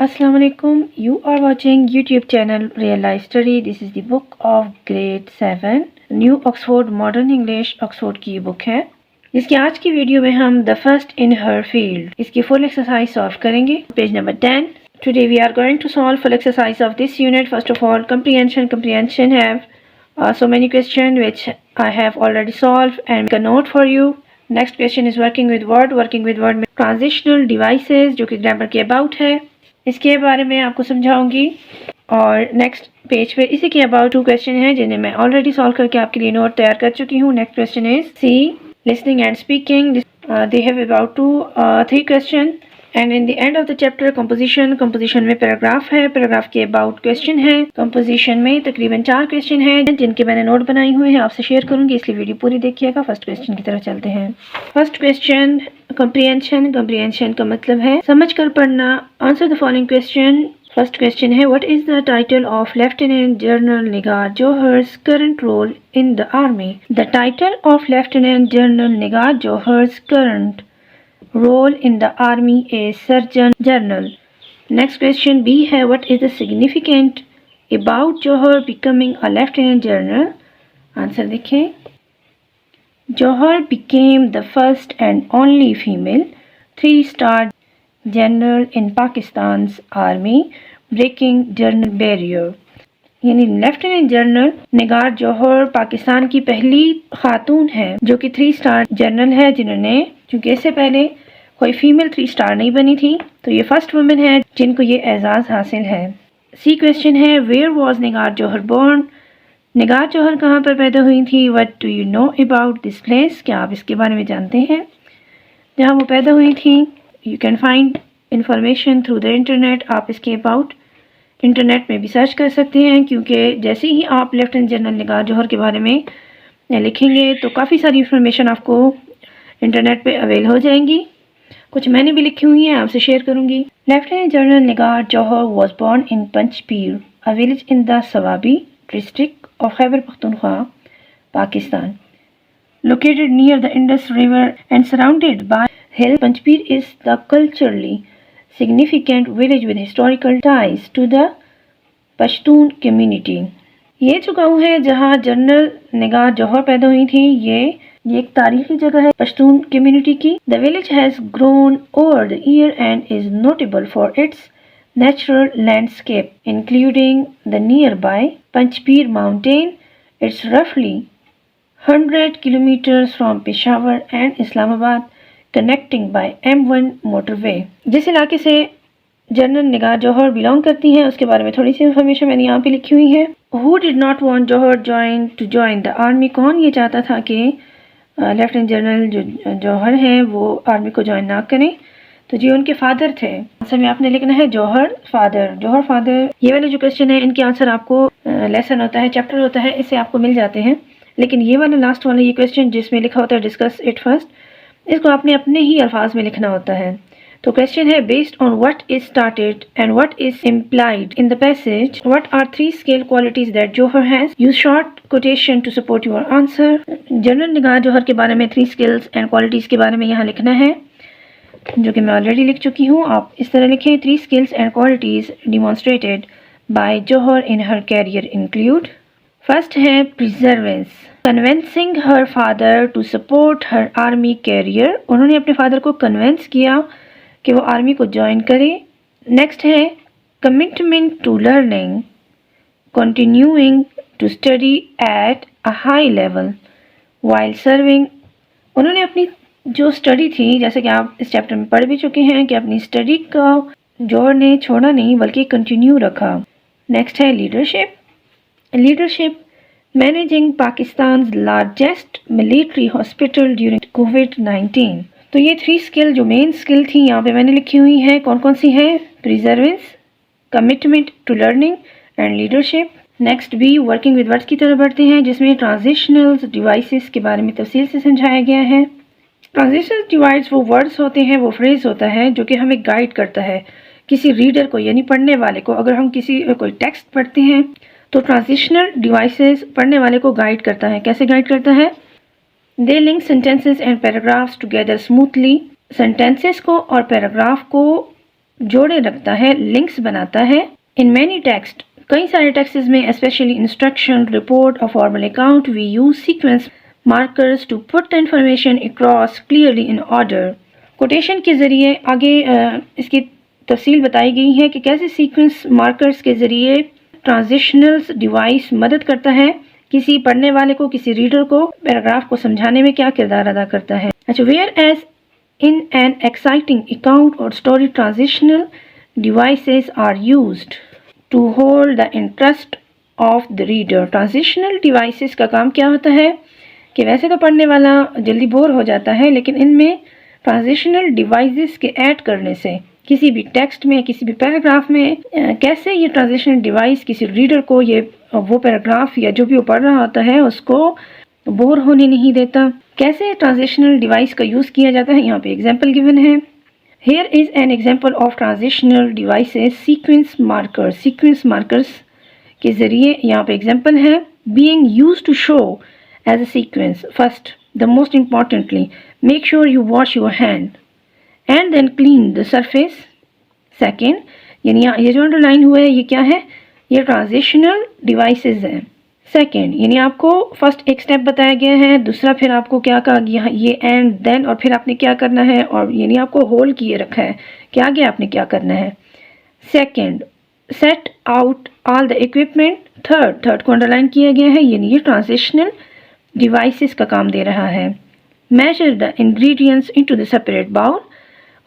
Assalamu alaikum. You are watching YouTube channel Real Life Study. This is the book of grade 7 New Oxford Modern English Oxford की book है, जिसकी आज की video में हम The First in Her Field इसकी full exercise solve करेंगे. Page number 10. Today we are going to solve full exercise of this unit. First of all, comprehension. Comprehension have so many questions which I have already solved and make a note for you. Next question is working with word. Working with word में transitional devices जो कि grammar के about है, इसके बारे में आपको समझाऊंगी. और नेक्स्ट पेज पे इसी के अबाउट 2 क्वेश्चन हैं जिन्हें मैं ऑलरेडी सॉल्व करके आपके लिए नोट तैयार कर चुकी हूँ. Next question is C listening and speaking. They have about 3 question and in the end of the chapter composition. Composition में पैराग्राफ है, पैराग्राफ के अबाउट क्वेश्चन है. कंपोजिशन में तकरीबन 4 क्वेश्चन हैं जिनके मैंने नोट बनाए हुए हैं, आपसे शेयर करूंगी, इसलिए वीडियो पूरी देखिएगा. फर्स्ट क्वेश्चन की तरफ चलते हैं. First question comprehension. कंप्रीहेंशन का मतलब है समझ कर पढ़ना. Answer the following question. First question है what is the title of lieutenant general Nigar Johar's current role in the army. The title of lieutenant general Nigar Johar's current role in the army is surgeon general. Next question B है what is the significant about Johar becoming a lieutenant general. Answer देखें. Johar became the first and only female 3-star general in Pakistan's army, breaking general barrier. यानी lieutenant general Nigar जौहर पाकिस्तान की पहली खातून है जो कि 3-स्टार general है, जिन्होंने, क्योंकि इससे पहले कोई फीमेल 3-स्टार नहीं बनी थी, तो ये फर्स्ट वुमेन है जिनको ये एजाज़ हासिल है. सी क्वेश्चन है where was Nigar Johar born. Nigar Johar कहाँ पर पैदा हुई थी. What do you know about this place. क्या आप इसके बारे में जानते हैं जहाँ वो पैदा हुई थी. You can find information through the internet. आप इसके अबाउट इंटरनेट में भी सर्च कर सकते हैं, क्योंकि जैसे ही आप लेफ्टिनेंट जनरल निगार जौहर के बारे में लिखेंगे तो काफ़ी सारी इंफॉर्मेशन आपको इंटरनेट पे अवेल हो जाएंगी. कुछ मैंने भी लिखी हुई हैं, आपसे शेयर करूंगी. Lieutenant general Nigar Johar was born in Panchpir, a village in the Swabi district of Khyber Pakhtunkhwa, Pakistan. Located near the Indus River and surrounded by hills, Panjpir is the culturally significant village with historical ties to the Pashtun community. ये जो गाँव है जहाँ general Nigar जौहर पैदा हुई थी, ये एक तारीखी जगह है पश्तून कम्युनिटी की. The village has grown over the year and is notable for its natural landscape, including the nearby Panjpir mountain. It's roughly 100 kilometers from Peshawar and Islamabad, connecting by M1 motorway. जिस इलाके से general Nigar जौहर belong करती हैं उसके बारे में थोड़ी सी information मैंने यहाँ पे लिखी हुई है. Who did not want Johar to join the army. कौन ये चाहता था कि लेफ्टिनेंट जनरल जो जौहर हैं वो आर्मी को ज्वाइन ना करें. तो जी उनके फादर थे. आंसर में आपने लिखना है जौहर फादर. जौहर फादर. ये वाले जो क्वेश्चन है इनके आंसर आपको लेसन होता है, चैप्टर होता है, इससे आपको मिल जाते हैं. लेकिन ये वाला लास्ट वाला ये क्वेश्चन जिसमें लिखा होता है डिस्कस इट फर्स्ट, इसको आपने अपने ही अल्फाज में लिखना होता है. तो क्वेश्चन है based on what is started and what is implied in the passage what are 3 skill qualities that Johar has. Use short quotation to support your answer. General Nigar Johar के बारे में 3 स्किल्स एंड क्वालिटीज के बारे में यहाँ लिखना है, जो कि मैं ऑलरेडी लिख चुकी हूँ. आप इस तरह लिखें 3 skills and qualities demonstrated by Johar in her career include. First है perseverance. Convincing her father to support her army career. उन्होंने अपने फादर को कन्वेंस किया कि वो आर्मी को ज्वाइन करे. नेक्स्ट है commitment to learning, continuing to study at a high level while serving. उन्होंने अपनी जो स्टडी थी, जैसे कि आप इस चैप्टर में पढ़ भी चुके हैं, कि अपनी स्टडी का जौहर ने छोड़ा नहीं बल्कि कंटिन्यू रखा. नेक्स्ट है leadership. Leadership managing Pakistan largest military hospital during कोविड-19. तो ये 3 स्किल जो मेन स्किल थी यहाँ पे मैंने लिखी हुई हैं. कौन कौन सी हैं. Perseverance, commitment to learning and leadership. Next B working with words की तरफ बढ़ते हैं, जिसमें ट्रांजिशनल डिवाइसेस के बारे में तफसील से समझाया गया है. ट्रांजिशनल डिवाइस वो वर्ड्स होते हैं, वो फ्रेज होता है जो कि हमें गाइड करता है किसी रीडर को, यानी पढ़ने वाले को. अगर हम कोई टेक्स्ट पढ़ते हैं तो ट्रांजिशनल डिवाइसेस पढ़ने वाले को गाइड करता है. कैसे गाइड करता है. They link sentences and paragraphs together smoothly. Sentences को और पैराग्राफ को जोड़े रखता है, लिंक्स बनाता है। इन मैनी टेक्स्ट, कई सारे टेक्स्ट्स में, स्पेशली इंस्ट्रक्शन, रिपोर्ट और formal account, we use sequence markers to put the information across clearly in order. Quotation के ज़रिए आगे इसकी तफसील बताई गई है कि कैसे सीक्वेंस मार्कर्स के ज़रिए ट्रांजिशनल डिवाइस मदद करता है किसी पढ़ने वाले को, किसी रीडर को पैराग्राफ को समझाने में क्या किरदार अदा करता है। अच्छा, whereas in an exciting account और story, transitional devices are used to hold the interest of the reader. Transitional devices का काम क्या होता है कि वैसे तो पढ़ने वाला जल्दी बोर हो जाता है, लेकिन इनमें ट्रांजिशनल डिवाइसेस के ऐड करने से किसी भी टेक्स्ट में, किसी भी पैराग्राफ में कैसे ये ट्रांजिशनल डिवाइस किसी रीडर को ये वो पैराग्राफ या जो भी वो पढ़ रहा होता है उसको बोर होने नहीं देता। कैसे ट्रांजिशनल डिवाइस का यूज़ किया जाता है, यहाँ पे एग्जाम्पल गिवन है। Here is an example of transitional devices, sequence markers. Sequence markers के ज़रिए यहाँ पे एग्जाम्पल है, being used to show as a sequence. First, the most importantly, make sure you wash your hand and then clean the surface. Second, यानी ये जो underline हुआ है ये क्या है, ये ट्रांजिशनल डिवाइसेस हैं। सेकेंड, यानी आपको फर्स्ट एक स्टेप बताया गया है, दूसरा फिर आपको क्या कहा गया, ये एंड देन, और फिर आपने क्या करना है, और यानी आपको होल्ड किए रखा है कि आगे आपने क्या करना है। Second, set out all the equipment. Third को अंडरलाइन किया गया है, यानी ये ट्रांजिशनल डिवाइसेस का काम दे रहा है। Measure the ingredients into the separate bowl.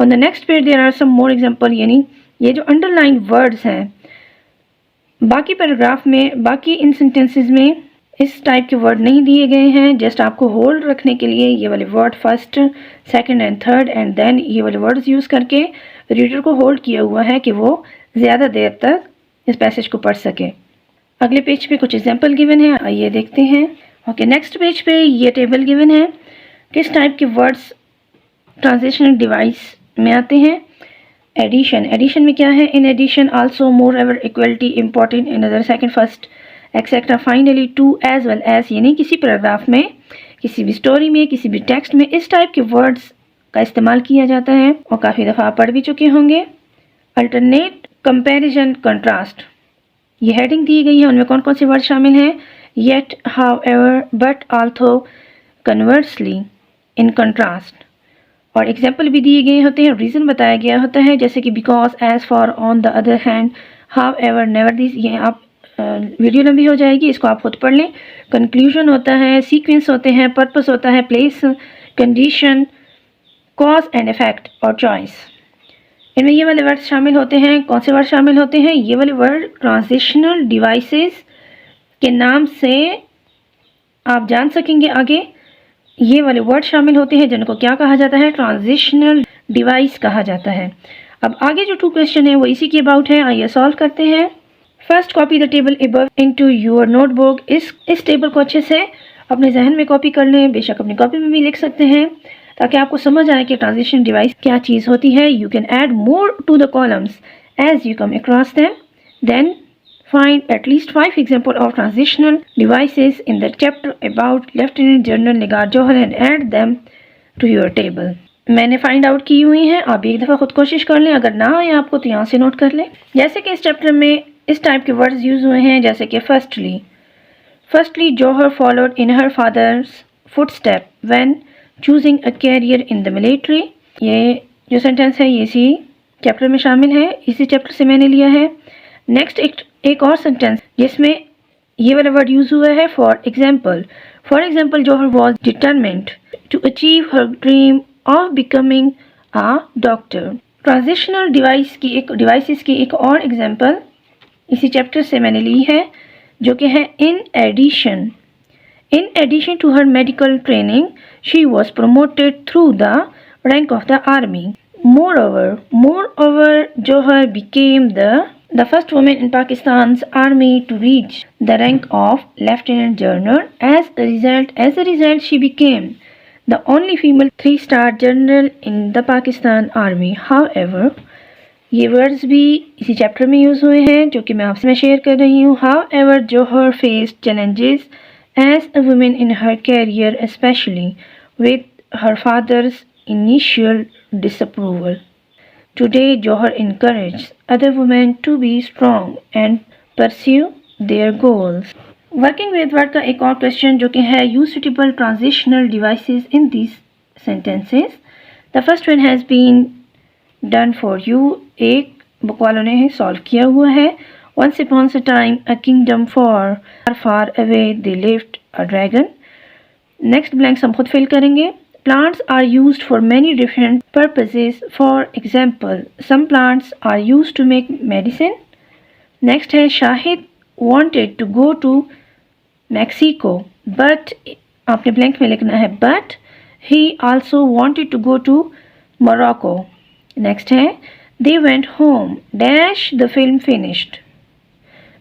On the next page there are some more example, यानी ये जो underlined words हैं, बाकी पैराग्राफ में, बाकी इन सेंटेंसेस में इस टाइप के वर्ड नहीं दिए गए हैं। जस्ट आपको होल्ड रखने के लिए ये वाले word first, second and third and then ये वाले वर्ड्स यूज़ करके रीडर को होल्ड किया हुआ है कि वो ज़्यादा देर तक इस पैसेज को पढ़ सके। अगले पेज पे कुछ एग्जाम्पल गिवन है, आइए देखते हैं। ओके, नेक्स्ट पेज पे ये टेबल गिवन है, किस टाइप के वर्ड्स ट्रांजिशनल डिवाइस में आते हैं। एडिशन, एडिशन में क्या है, in addition, also, moreover, equality, important, another, second, first, etcetera, finally, too, as well as, यानी किसी पैराग्राफ में, किसी भी स्टोरी में, किसी भी टेक्स्ट में इस टाइप के वर्ड्स का इस्तेमाल किया जाता है और काफ़ी दफ़ा आप पढ़ भी चुके होंगे। अल्टरनेट, कंपैरिजन, कंट्रास्ट, ये हेडिंग दी गई है, उनमें कौन कौन से वर्ड शामिल हैं, yet, however, but, although, conversely, in contrast, और एग्जाम्पल भी दिए गए होते हैं, रीज़न बताया गया होता है, जैसे कि because, as, for, on the other hand, however, never this. ये आप वीडियो लंबी हो जाएगी, इसको आप खुद पढ़ लें। कंक्लूजन होता है, सीक्वेंस होते हैं, पर्पस होता है, place, condition, cause and effect और चॉइस। इनमें ये वाले वर्ड शामिल होते हैं। कौन से वर्ड शामिल होते हैं, ये वाले वर्ड ट्रांजिशनल डिवाइसेस के नाम से आप जान सकेंगे आगे। ये वाले वर्ड शामिल होते हैं जिनको क्या कहा जाता है, ट्रांजिशनल डिवाइस कहा जाता है। अब आगे जो 2 क्वेश्चन है वो इसी के अबाउट है, आइए सॉल्व करते हैं। First, copy the table above into your notebook. इस टेबल को अच्छे से अपने जहन में कॉपी कर लें, बेशक अपनी कॉपी में भी लिख सकते हैं ताकि आपको समझ आए कि ट्रांजिशन डिवाइस क्या चीज़ होती है। You can add more to the columns as you come across them. Then find at least 5 examples of transitional devices in the chapter about Lieutenant General Nigar Johar and add them to your table. मैंने find out की हुई हैं, आप भी एक दफ़ा खुद कोशिश कर लें, अगर ना आए आपको तो यहाँ से नोट कर लें। जैसे कि इस चैप्टर में इस टाइप के वर्ड्स यूज़ हुए हैं, जैसे कि firstly Johar followed in her father's footstep when choosing a career in the military। ये जो सेंटेंस है ये इसी चैप्टर में शामिल है, इसी चैप्टर से मैंने लिया है। नेक्स्ट एक और सेंटेंस जिसमें ये वाला वर्ड यूज हुआ है, for example Johar was determined to achieve her dream of becoming a doctor. Transitional devices की एक और एग्जाम्पल इसी चैप्टर से मैंने ली है, जो कि है in addition to her medical training she was promoted through the rank of the army. Moreover, Johar became the first woman in Pakistan's army to reach the rank of lieutenant general. As a result, she became the only female 3-star general in the Pakistan army. However, ये words भी इसी chapter में use हुए हैं जो कि मैं आपसे शेयर कर रही हूँ। However, Johar faced challenges as a woman in her career, especially with her father's initial disapproval. Today, Johar encouraged other women to be strong and pursue their goals. Working with word का एक और question जो कि है use suitable transitional devices in these sentences. The first one has been done for you. एक book वालों ने solve किया हुआ है. Once upon a time, a kingdom far, far away, they lived a dragon. Next blanks हम खुद fill करेंगे. Plants are used for many different purposes. For example, some plants are used to make medicine. Next है Shahid wanted to go to Mexico, but आपने blank में लिखना है but he also wanted to go to Morocco. Next है they went home dash the film finished.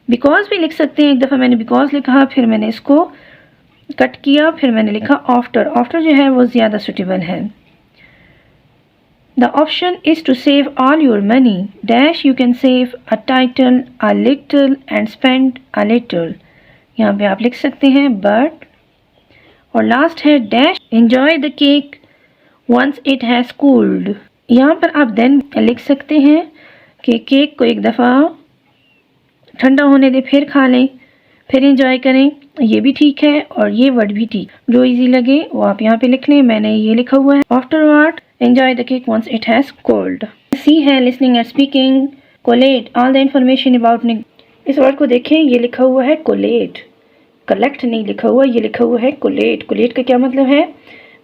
Because भी लिख सकते हैं. एक दफ़ा मैंने because लिखा, फिर मैंने इसको कट किया, फिर मैंने लिखा आफ्टर. आफ्टर जो है वो ज़्यादा सुटेबल है. The option is to save all your money. Dash you can save a title, a little and spend a little. यहाँ पे आप लिख सकते हैं but. और लास्ट है dash enjoy the cake once it has cooled. यहाँ पर आप then लिख सकते हैं कि केक को एक दफ़ा ठंडा होने दें, फिर खा लें, फिर एंजॉय करें. ये भी ठीक है और ये वर्ड भी ठीक. जो इजी लगे वो आप यहाँ पे लिख लें. मैंने ये लिखा हुआ है afterward enjoy the cake once it has cold. C है listening and speaking. Collate all the information about. इस वर्ड को देखें, ये लिखा हुआ है कोलेट, कलेक्ट नहीं लिखा हुआ, ये लिखा हुआ है कोलेट. कोलेट का क्या मतलब है?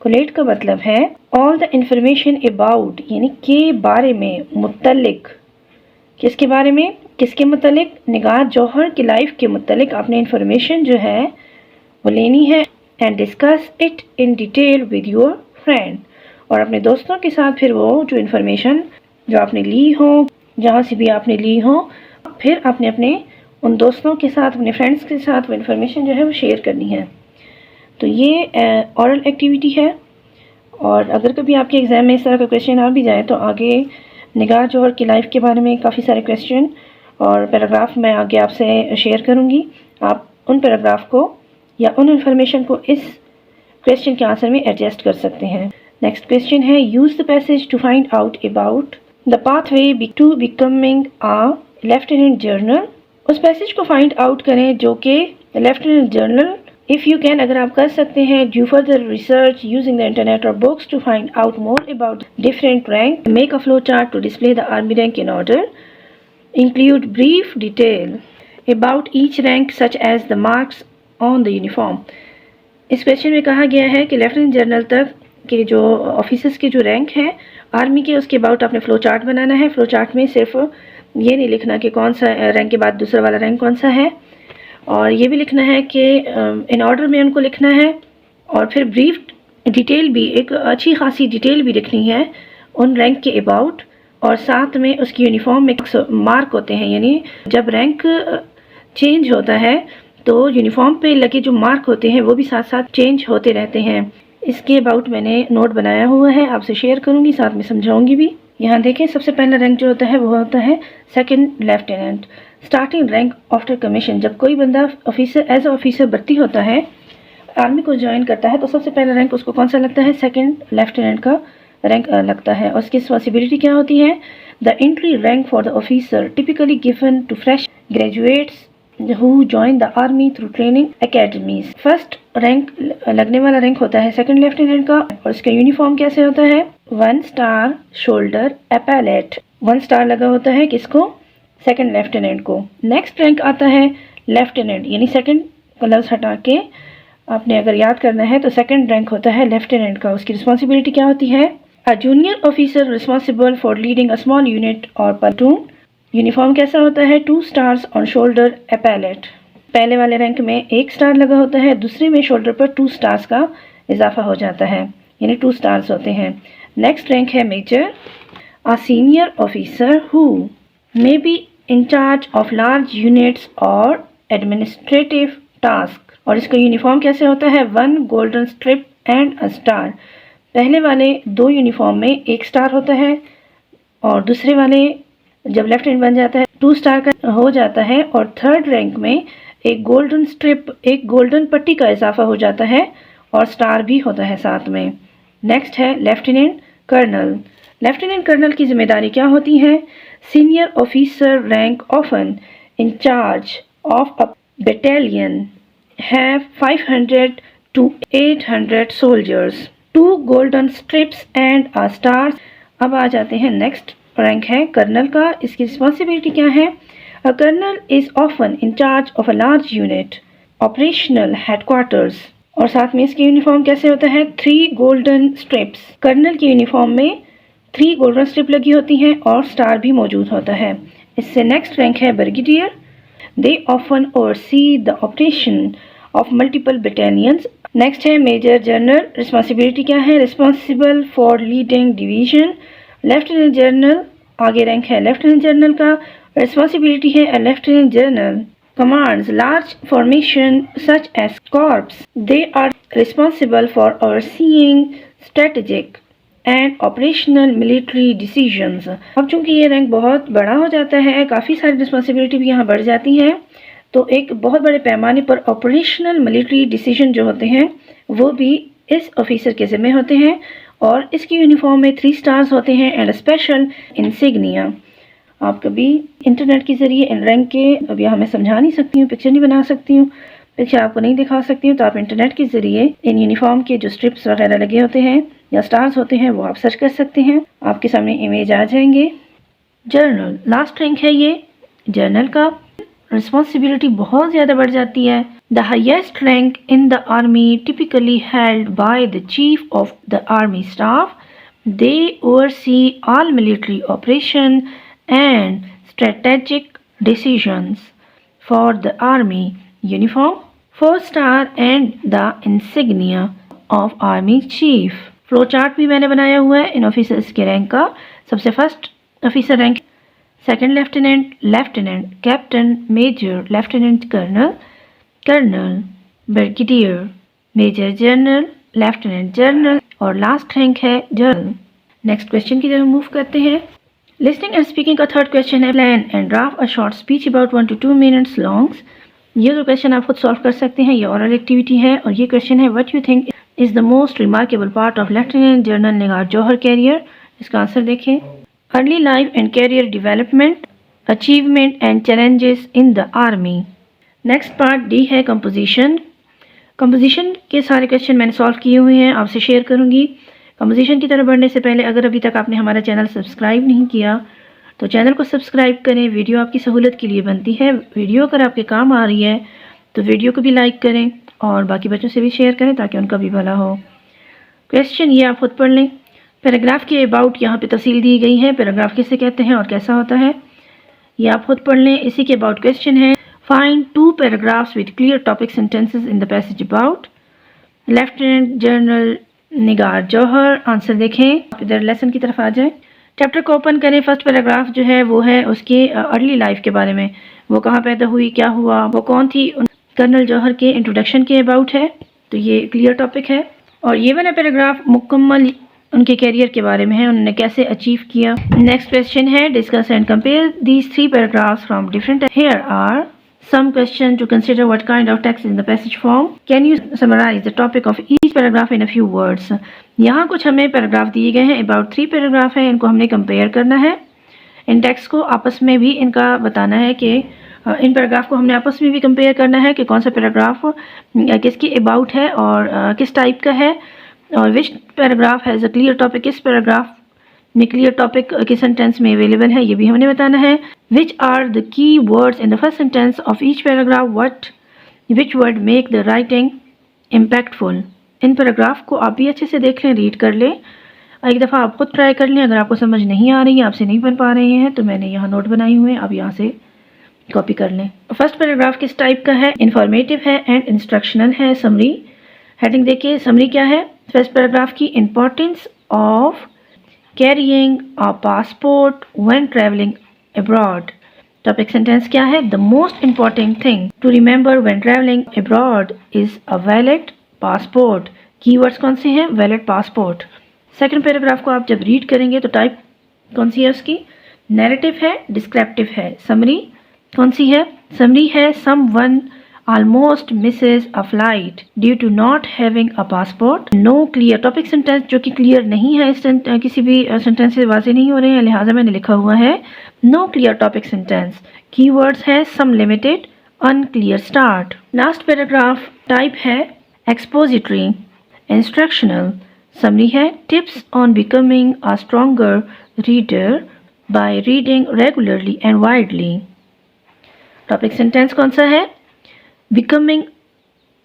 कोलेट का मतलब है ऑल द इंफॉर्मेशन अबाउट, यानी के बारे में, मुतल्लिक. किसके बारे में? किसके मुतल्लिक? निगाह जौहर की लाइफ के मुतल्लिक आपने इंफॉर्मेशन जो है वो लेनी है. And discuss it in detail with your friend. और अपने दोस्तों के साथ फिर वो जो इंफॉर्मेशन जो आपने ली हो, जहाँ से भी आपने ली हो, फिर आपने अपने उन दोस्तों के साथ, अपने फ्रेंड्स के साथ वो इंफॉर्मेशन जो है वो शेयर करनी है. तो ये ऑरल एक्टिविटी है. और अगर कभी आपके एग्ज़ाम में इस तरह का क्वेश्चन आ भी जाए तो आगे निगाह जौहर की लाइफ के बारे में काफ़ी सारे क्वेश्चन और पैराग्राफ मैं आगे आपसे शेयर करूंगी. आप उन पैराग्राफ को या उन इंफॉर्मेशन को इस क्वेश्चन के आंसर में एडजस्ट कर सकते हैं. नेक्स्ट क्वेश्चन है use the passage to find out about the pathway to becoming a lieutenant general. उस पैसेज को फाइंड आउट करें जो कि lieutenant general. If you can, अगर आप कर सकते हैं, do further research using the internet और books to find out more about different rank. Make a flow chart to display the army rank in order. Include brief detail about each rank such as the marks on the uniform. इस question में कहा गया है कि lieutenant general तक के जो officers के जो रैंक हैं आर्मी के, उसके अबाउट आपने फ़्लो चार्ट बनाना है. फ़्लो चार्ट में सिर्फ ये नहीं लिखना कि कौन सा रैंक के बाद दूसरा वाला रैंक कौन सा है, और ये भी लिखना है कि इन ऑर्डर में उनको लिखना है. और फिर ब्रीफ डिटेल भी, एक अच्छी खासी डिटेल भी लिखनी है उन रैंक के अबाउट. और साथ में उसकी यूनिफॉर्म में मार्क होते हैं, यानी जब रैंक चेंज होता है तो यूनिफॉर्म पे लगे जो मार्क होते हैं वो भी साथ साथ चेंज होते रहते हैं. इसके अबाउट मैंने नोट बनाया हुआ है, आपसे शेयर करूंगी, साथ में समझाऊंगी भी. यहाँ देखें, सबसे पहला रैंक जो होता है वो होता है second lieutenant. Starting rank after commission. जब कोई बंदा ऑफिसर एज ऑफिसर भर्ती होता है, आर्मी को ज्वाइन करता है, तो सबसे पहला रैंक उसको कौन सा लगता है? सेकंड लेफ्टिनेंट का रैंक लगता है. और उसकी रिस्पॉन्सिबिलिटी क्या होती है? The entry rank for the officer typically given to fresh graduates who join the army through training academies. First rank लगने वाला रैंक होता है सेकंड लेफ्टिनेंट का. और इसका यूनिफॉर्म कैसे होता है? 1 स्टार शोल्डर एपैलेट. 1 स्टार लगा होता है किसको? सेकंड लेफ्टिनेंट को. नेक्स्ट रैंक आता है लेफ्टिनेंट, यानी सेकंड का लफ्ज़ हटा के आपने अगर याद करना है तो सेकंड रैंक होता है लेफ्टिनेंट का. उसकी रिस्पॉन्सिबिलिटी क्या होती है? A junior officer responsible for leading a small unit और प्लाटून. यूनिफॉर्म कैसा होता है? 2 स्टार्स ऑन शोल्डर एपैलेट. पहले वाले रैंक में 1 स्टार लगा होता है, दूसरे में शोल्डर पर 2 स्टार्स का इजाफा हो जाता है, यानी 2 स्टार्स होते हैं. नेक्स्ट रैंक है major. A senior officer who may be in charge of large units और एडमिनिस्ट्रेटिव टास्क. और इसका यूनिफॉर्म कैसे होता है? 1 golden strip and a star. पहले वाले 2 यूनिफॉर्म में 1 स्टार होता है और दूसरे वाले जब लेफ्टिनेंट बन जाता है 2 स्टार का हो जाता है. और थर्ड रैंक में एक गोल्डन स्ट्रिप, एक गोल्डन पट्टी का इजाफा हो जाता है और स्टार भी होता है साथ में. नेक्स्ट है लेफ्टिनेंट कर्नल. लेफ्टिनेंट कर्नल की जिम्मेदारी क्या होती है? Senior officer rank often in charge of a battalion have 500 to 800 soldiers, 2 golden strips and a star। अब आ जाते हैं नेक्स्ट रैंक है कर्नल का। इसकी रिस्पॉन्सिबिलिटी क्या है? A colonel is often in charge of a large unit, operational headquarters. और साथ में इसकी यूनिफॉर्म कैसे होता है? 3 गोल्डन स्ट्रिप्स। कर्नल की यूनिफॉर्म में 3 गोल्डन स्ट्रिप लगी होती हैं और स्टार भी मौजूद होता है। इससे नेक्स्ट रैंक है brigadier. They often oversee the operation of multiple battalions. Next है मेजर जनरल। रिस्पॉन्सिबिलिटी क्या है? Responsible for leading division. Lieutenant general, आगे रैंक है लेफ्टिनेंट जनरल का। रिस्पॉन्सिबिलिटी है lieutenant general commands large formation such as corps. They are responsible for overseeing strategic and operational military decisions। अब चूंकि ये rank बहुत बड़ा हो जाता है, काफ़ी सारी रिस्पॉन्सिबिलिटी भी यहाँ बढ़ जाती है, तो एक बहुत बड़े पैमाने पर ऑपरेशनल मिलिट्री डिसीजन जो होते हैं वो भी इस ऑफिसर के ज़िम्मे होते हैं। और इसकी यूनिफॉर्म में 3 स्टार्स होते हैं एंड स्पेशल इंसिग्निया। आप कभी इंटरनेट के ज़रिए इन रैंक के, अब यहाँ मैं समझा नहीं सकती हूँ, पिक्चर नहीं बना सकती हूँ, पिक्चर आपको नहीं दिखा सकती हूँ, तो आप इंटरनेट के ज़रिए इन यूनिफॉर्म के जो स्ट्रिप्स वगैरह लगे होते हैं या स्टार्स होते हैं वो आप सर्च कर सकते हैं, आपके सामने इमेज आ जाएंगे। जर्नल, लास्ट रैंक है ये जर्नल का। रिस्पॉन्सिबिलिटी बहुत ज़्यादा बढ़ जाती है। The highest rank in the army typically held by the chief of the army staff. They oversee all military operation and strategic decisions for the army uniform, 4 star and the insignia of army chief। Flow chart भी मैंने बनाया हुआ है इन officers के rank का। सबसे first officer rank, second lieutenant, lieutenant, captain, major, lieutenant colonel, colonel, brigadier, major general, lieutenant general और last rank है जनरल। नेक्स्ट क्वेश्चन की तरफ मूव करते हैं। लिसनिंग एंड स्पीकिंग का थर्ड क्वेश्चन है plan and draft a short speech about 1 to 2 minutes longs. ये तो क्वेश्चन आप खुद सॉल्व कर सकते हैं, ये ओरल एक्टिविटी है। और ये क्वेश्चन है what you think is the most remarkable part of lieutenant general Nigar Johar career. इसका आंसर देखें। Early life and career development, achievement and challenges in the army. Next part D है कंपोजिशन। कंपोजिशन के सारे question मैंने solve किए हुए हैं, आपसे शेयर करूँगी। कंपोजिशन की तरफ बढ़ने से पहले अगर अभी तक आपने हमारा चैनल सब्सक्राइब नहीं किया तो चैनल को सब्सक्राइब करें। वीडियो आपकी सहूलत के लिए बनती है। वीडियो अगर आपके काम आ रही है तो वीडियो को भी लाइक करें और बाकी बच्चों से भी शेयर करें ताकि उनका भी भला हो। क्वेश्चन ये आप खुद पढ़ लें। पैराग्राफ के अबाउट यहाँ पे तफसील दी गई है, पैराग्राफ किसे कहते हैं और कैसा होता है ये आप खुद पढ़ लें। इसी के अबाउट क्वेश्चन है find 2 paragraphs with clear topic sentences in the passage about lieutenant general Nigar Johar. Answer देखें, इधर लेसन की तरफ आ जाए। चैप्टर को ओपन करें। फर्स्ट पैराग्राफ जो है वो है उसके अर्ली लाइफ के बारे में, वो कहाँ पैदा हुई, क्या हुआ, वो कौन थी, कर्नल जौहर के इंट्रोडक्शन के अबाउट है, तो ये क्लियर टॉपिक है। और ये वाला पैराग्राफ मुकम्मल उनके कैरियर के बारे में है, उन्होंने कैसे अचीव किया। नेक्स्ट क्वेश्चन है discuss and compare these 3 paragraphs from different. Here are some question to consider what kind of text in the passage form. Can you summarize the topic of each paragraph in a few words? यहाँ कुछ हमें paragraph दिए गए हैं, about 3 paragraph हैं, इनको हमने compare करना है। इन टेक्स्ट को आपस में भी इनका बताना है कि इन पैराग्राफ को हमने आपस में भी कंपेयर करना है कि कौन सा पैराग्राफ किसकी अबाउट है और किस टाइप का है, और which paragraph has a clear topic, किस पैराग्राफ में क्लियर टॉपिक किस सेंटेंस में अवेलेबल है, ये भी हमने बताना है। Which are the key words in the first sentence of each paragraph, which word make the writing impactful. इन पैराग्राफ को आप भी अच्छे से देख लें, रीड कर लें, एक दफ़ा आप खुद ट्राई कर लें। अगर आपको समझ नहीं आ रही है, आपसे नहीं बन पा रहे हैं, तो मैंने यहाँ नोट बनाई हुए हैं, आप यहाँ से कॉपी कर लें। फर्स्ट पैराग्राफ किस टाइप का है? इंफॉर्मेटिव है एंड इंस्ट्रक्शनल है। समरी हेडिंग देखिए, समरी क्या है फर्स्ट पैराग्राफ की? Importance of carrying a passport when travelling abroad. Topic sentence क्या है? The most important thing to remember when travelling abroad is a valid passport. Keywords कौन से हैं? Valid passport. सेकंड पैराग्राफ को आप जब रीड करेंगे तो टाइप कौन सी है उसकी? नैरेटिव है, डिस्क्रिप्टिव है। समरी कौन सी है? समरी है someone almost misses a flight due to not having a passport. No clear topic sentence जो कि clear नहीं है, इस किसी भी sentence से वाज़ेह नहीं हो रहे हैं, लिहाजा मैंने लिखा हुआ है no clear topic sentence. Keywords है some limited, unclear start. Last paragraph type है expository, instructional. Summary है tips on becoming a stronger reader by reading regularly and widely. Topic sentence कौन सा है? Becoming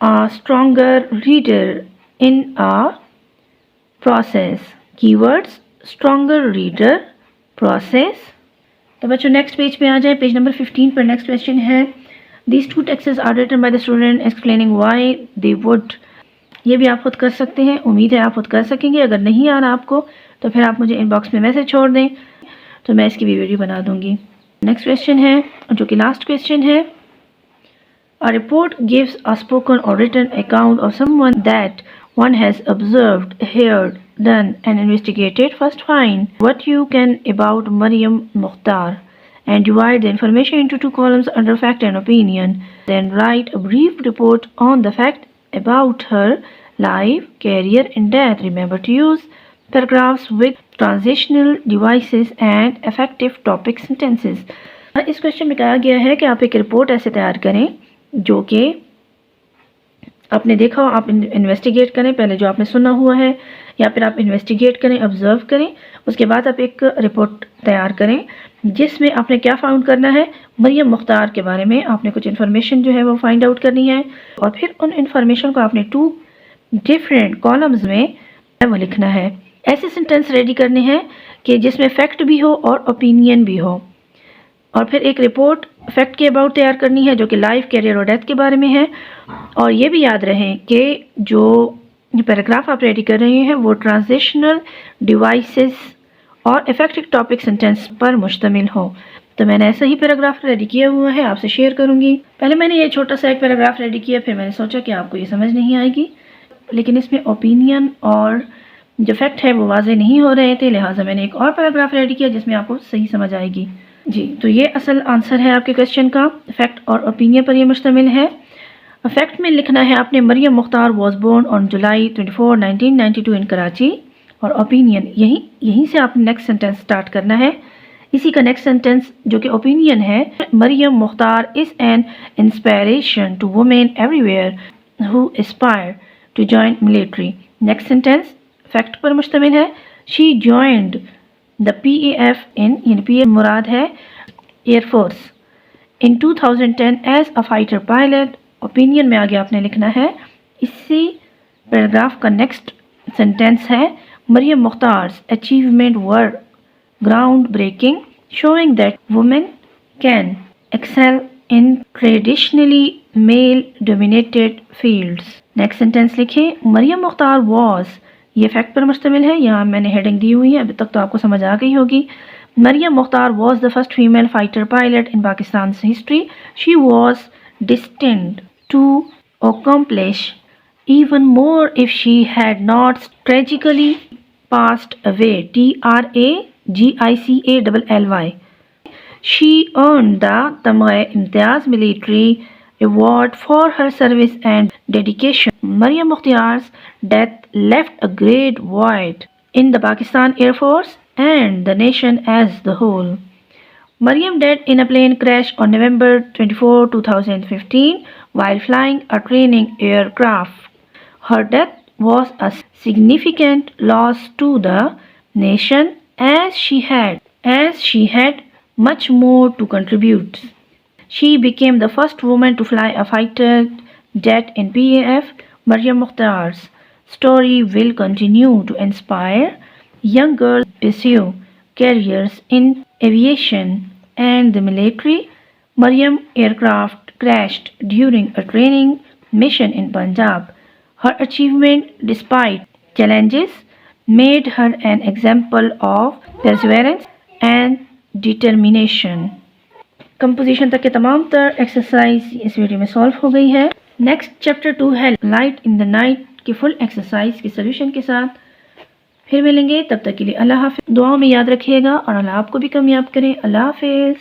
a stronger reader in a process. Keywords stronger reader, process. तो बच्चों next page पे आ जाए, page number 15 पर next question है These two texts are written by the student explaining why they would. ये भी आप खुद कर सकते हैं, उम्मीद है आप खुद कर सकेंगे। अगर नहीं आ रहा आपको तो फिर आप मुझे इनबॉक्स में मैसेज छोड़ दें तो मैं इसकी भी वीडियो बना दूंगी। नेक्स्ट क्वेश्चन है जो कि लास्ट क्वेश्चन है A report gives a spoken or written account of someone that one has observed, heard, done and investigated. First find what you can about Maryam Mukhtar and divide the information into two columns under fact and opinion. Then write a brief report on the fact about her life, career and death. Remember to use paragraphs with transitional devices and effective topic sentences. इस question में कहा गया है कि आप एक report ऐसे तैयार करें जो कि आपने देखा हो, आप इन्वेस्टिगेट करें, पहले जो आपने सुना हुआ है या फिर आप इन्वेस्टिगेट करें, ऑब्जर्व करें, उसके बाद आप एक रिपोर्ट तैयार करें जिसमें आपने क्या फाउंड करना है, मरियम मुख्तार के बारे में आपने कुछ इन्फॉर्मेशन जो है वो फाइंड आउट करनी है और फिर उन इन्फॉर्मेशन को आपने 2 डिफरेंट कॉलम्स में वो लिखना है। ऐसे सेंटेंस रेडी करने हैं कि जिसमें फैक्ट भी हो और ओपिनियन भी हो और फिर एक रिपोर्ट फैक्ट के अबाउट तैयार करनी है जो कि लाइफ, कैरियर और डेथ के बारे में है। और ये भी याद रहें कि जो पैराग्राफ आप रेडी कर रहे हैं वो ट्रांजिशनल डिवाइसेस और इफेक्टिव टॉपिक सेंटेंस पर मुश्तमिल हो। तो मैंने ऐसा ही पैराग्राफ रेडी किया हुआ है, आपसे शेयर करूंगी। पहले मैंने ये छोटा सा एक पैराग्राफ रेडी किया, फिर मैंने सोचा कि आपको ये समझ नहीं आएगी, लेकिन इसमें ओपिनियन और जो फैक्ट है वो वाजे नहीं हो रहे थे, लिहाजा मैंने एक और पैराग्राफ रेडी किया जिसमें आपको सही समझ आएगी। जी, तो ये असल आंसर है आपके क्वेश्चन का, फैक्ट और ओपिनियन पर ये मुश्तमिल है। फैक्ट में लिखना है आपने Maryam Mukhtar was born on July 24, 1992 in Karachi. और ओपिनियन यहीं से आपने नेक्स्ट सेंटेंस स्टार्ट करना है। इसी का नेक्स्ट सेंटेंस जो कि ओपिनियन है, Maryam Mukhtar is an inspiration to women everywhere who aspire to join military. Next sentence fact पर मुश्तमिल है, she joined the PAF in, यानी PAF मुराद है air force, in 2010 as a fighter pilot. Opinion में आगे आपने लिखना है, इसी पैराग्राफ का नेक्स्ट सेंटेंस है, Mariam Mukhtar's achievement were ground breaking showing that women can excel in traditionally male dominated fields. Next sentence लिखें, मरियम मुख्तार वॉज, ये फैक्ट पर मुश्तमिल है, यहाँ मैंने हेडिंग दी हुई है, अभी तक तो आपको समझ आ गई होगी। Maryam Mukhtar was the first female fighter pilot in Pakistan history. She was destined to accomplish even more if she had not tragically passed away. TRAGICALLY. She earned the Tamgha Imtiaz Military Award for her service and dedication. Maryam Mukhtar's death left a great void in the Pakistan Air Force and the nation as the whole. Maryam died in a plane crash on November 24, 2015 while flying a training aircraft. Her death was a significant loss to the nation as she had much more to contribute. She became the first woman to fly a fighter jet in PAF. Maryam Mukhtar's story will continue to inspire young girls to pursue careers in aviation and the military. Maryam aircraft crashed during a training mission in Punjab. Her achievement despite challenges made her an example of perseverance and determination. Composition तक के तमाम तर exercise इस video में solve हो गई है। Next chapter 2 है लाइट इन द नाइट की फुल एक्सरसाइज के सोल्यूशन के साथ फिर मिलेंगे। तब तक के लिए अल्लाह हाफ़िज़। दुआओं में याद रखिएगा और अल्लाह आपको भी कामयाब करें। अल्लाह हाफ़िज़।